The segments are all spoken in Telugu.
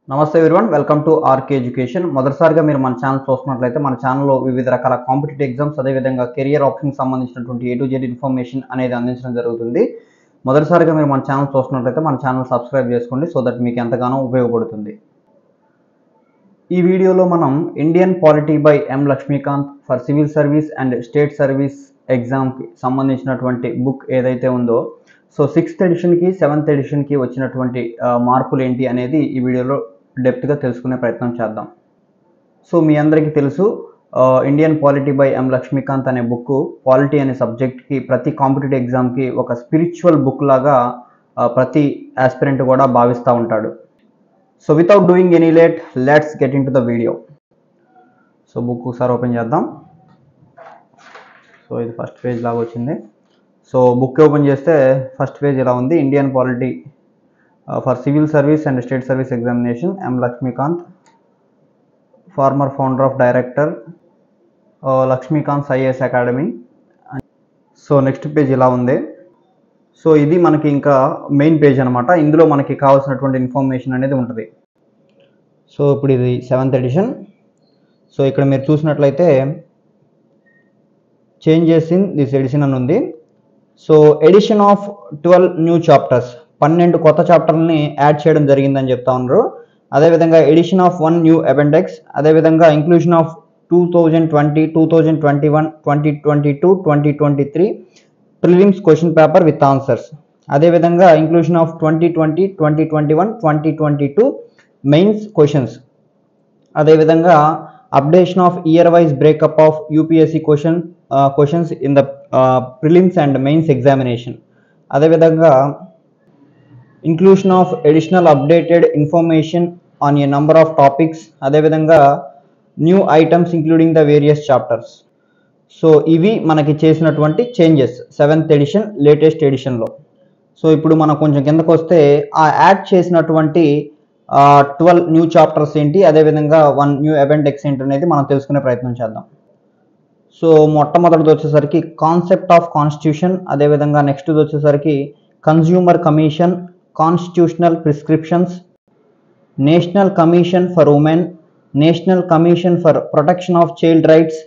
నమస్తే everyone, welcome to RK Education. మొదటిసారిగా మీరు మన ఛానల్ చూస్తున్నట్లయితే మన ఛానల్లో వివిధ రకాల కాంపిటేటివ్ ఎగ్జామ్స్, అదేవిధంగా కెరియర్ ఆప్షన్కి సంబంధించినటువంటి A to Z ఇన్ఫర్మేషన్ అనేది అందించడం జరుగుతుంది. మొదటిసారిగా మీరు మన ఛానల్ చూస్తున్నట్లయితే మన ఛానల్ సబ్స్క్రైబ్ చేసుకోండి, సో దట్ మీకు ఎంతగానో ఉపయోగపడుతుంది. ఈ వీడియోలో మనం Indian polity by M Laxmikanth for civil service and state service ఎగ్జామ్కి సంబంధించినటువంటి బుక్ ఏదైతే ఉందో, సో 6th ఎడిషన్కి 7th ఎడిషన్కి వచ్చినటువంటి మార్పులు ఏంటి అనేది ఈ వీడియోలో డెప్త్గా తెలుసుకునే ప్రయత్నం చేద్దాం. సో మీ అందరికీ తెలుసు, Indian polity by M Lakshmikanth అనే బుక్ పాలిటీ అనే సబ్జెక్ట్కి ప్రతి కాంపిటేటివ్ ఎగ్జామ్కి ఒక స్పిరిచువల్ బుక్ లాగా ప్రతి ఆస్పిరెంట్ కూడా భావిస్తూ ఉంటాడు. So without doing any late, let's get into the video. So book ఒకసారి ఓపెన్ చేద్దాం. సో ఇది ఫస్ట్ పేజ్ లాగా వచ్చింది. సో బుక్ ఓపెన్ చేస్తే ఫస్ట్ పేజ్ ఇలా ఉంది. Indian polity for civil service and state service examination, M Laxmikanth, former founder of director Laxmikanth IAS academy. So next page ఇలా ఉంది. సో ఇది మనకి ఇంకా మెయిన్ పేజ్ అనమాట. ఇందులో మనకి కావాల్సినటువంటి ఇన్ఫర్మేషన్ అనేది ఉంటుంది. సో ఇప్పుడు ఇది 7th ఎడిషన్. సో ఇక్కడ మీరు చూసినట్లయితే చేంజెస్ ఇన్ దిస్ ఎడిషన్ అని ఉంది. So edition of 12 new chapters, 12 కొత్త చాప్టర్ని యాడ్ చేయడం జరిగిందని చెప్తా ఉన్నారు. అదేవిధంగా ఎడిషన్ ఆఫ్ 1 న్యూ అపెండెక్స్, అదేవిధంగా inclusion of 2020, 2021, 2022, 2023 prelims question paper with answers, అదేవిధంగా ఇంక్లూషన్ ఆఫ్ 2020, 2021, 2022 మెయిన్స్ క్వశ్చన్స్, అదేవిధంగా updation of year wise breakup of UPSC questions in the prelims and mains examination, అదేవిధంగా inclusion of additional updated information on a number of topics, అదేవిధంగా new items including the various chapters. So ఇవి మనకి చేసినటువంటి చేంజెస్ 7th ఎడిషన్ లేటెస్ట్ ఎడిషన్లో. సో ఇప్పుడు మనం కొంచెం కిందకు వస్తే ఆ యాడ్ చేసినటువంటి 12 న్యూ చాప్టర్స్ ఏంటి, అదేవిధంగా 1 న్యూ అపెండెక్స్ ఏంటి అనేది మనం తెలుసుకునే ప్రయత్నం చేద్దాం. సో మొట్టమొదటిది వచ్చేసరికి కాన్సెప్ట్ ఆఫ్ కాన్స్టిట్యూషన్, అదేవిధంగా నెక్స్ట్ వచ్చేసరికి consumer commission, constitutional prescriptions, national commission for women, national commission for protection of child rights,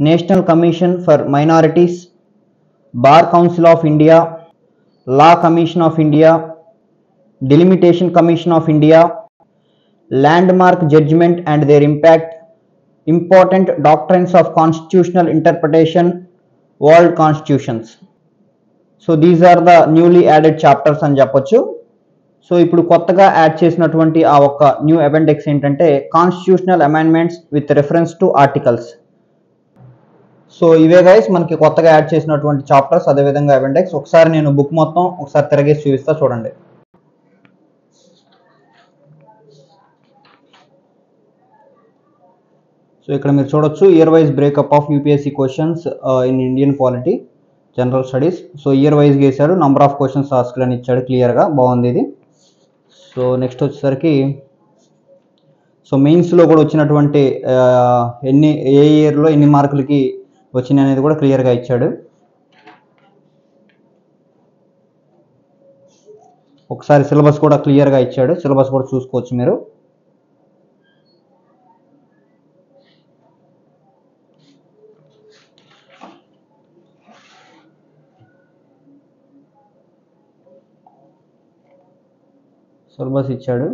national commission for minorities, bar council of India, law commission of India, delimitation commission of India, landmark judgment and their impact, important doctrines of constitutional interpretation, world constitutions. So these are the newly added chapters అని చెప్పొచ్చు. సో ఇప్పుడు కొత్తగా యాడ్ చేసినటువంటి ఆ ఒక్క న్యూ అపెండెక్స్ ఏంటంటే constitutional amendments with reference to articles. So ఇవే గైస్ మనకి కొత్తగా యాడ్ చేసినటువంటి చాప్టర్స్, అదేవిధంగా అపెండెక్స్. ఒకసారి నేను బుక్ మొత్తం ఒకసారి తిరగేసి చూపిస్తా, చూడండి. సో ఇక్కడ మీరు చూడొచ్చు year wise breakup of UPSC questions in Indian polity general studies. So year wise వేసాడు, నంబర్ ఆఫ్ క్వశ్చన్స్ ఆస్క్డ్ అని ఇచ్చాడు, క్లియర్గా బాగుంది ఇది. సో నెక్స్ట్ వచ్చేసరికి సో మెయిన్స్లో కూడా వచ్చినటువంటి ఏ ఇయర్లో ఎన్ని మార్కులకి వచ్చినాయి అనేది కూడా క్లియర్గా ఇచ్చాడు. ఒకసారి సిలబస్ కూడా క్లియర్గా ఇచ్చాడు, సిలబస్ కూడా చూసుకోవచ్చు మీరు. సిలబస్ ఇచ్చాడు.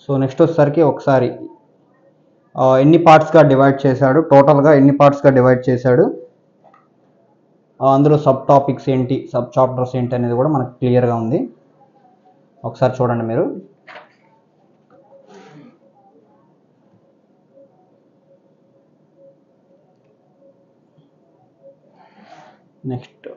సో నెక్స్ట్ వచ్చేసరికి ఒకసారి ఎన్ని పార్ట్స్గా డివైడ్ చేశాడు, టోటల్గా ఎన్ని పార్ట్స్గా డివైడ్ చేశాడు, అందులో సబ్ టాపిక్స్ ఏంటి, సబ్ చాప్టర్స్ ఏంటి అనేది కూడా మనకు క్లియర్గా ఉంది. ఒకసారి చూడండి మీరు. నెక్స్ట్